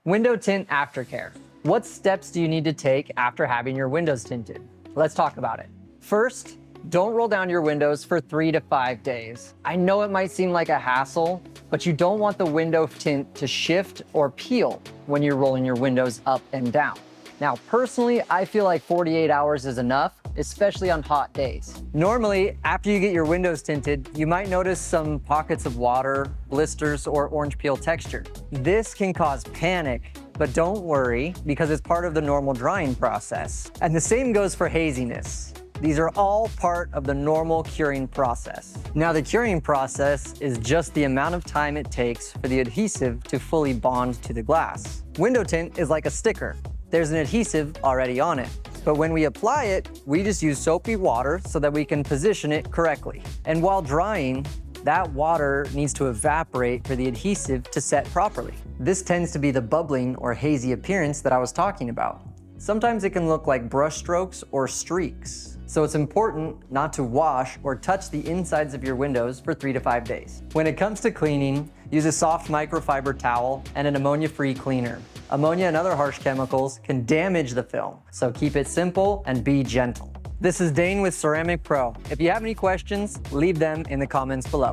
Window tint aftercare. What steps do you need to take after having your windows tinted? Let's talk about it. First, don't roll down your windows for 3 to 5 days. I know it might seem like a hassle, but you don't want the window tint to shift or peel when you're rolling your windows up and down. Now, personally, I feel like 48 hours is enough, especially on hot days. Normally, after you get your windows tinted, you might notice some pockets of water, blisters, or orange peel texture. This can cause panic, but don't worry because it's part of the normal drying process. And the same goes for haziness. These are all part of the normal curing process. Now, the curing process is just the amount of time it takes for the adhesive to fully bond to the glass. Window tint is like a sticker. There's an adhesive already on it. But when we apply it, we just use soapy water so that we can position it correctly. And while drying, that water needs to evaporate for the adhesive to set properly. This tends to be the bubbling or hazy appearance that I was talking about. Sometimes it can look like brush strokes or streaks. So it's important not to wash or touch the insides of your windows for 3 to 5 days. When it comes to cleaning, use a soft microfiber towel and an ammonia-free cleaner. Ammonia and other harsh chemicals can damage the film, so keep it simple and be gentle. This is Dane with Ceramic Pro. If you have any questions, leave them in the comments below.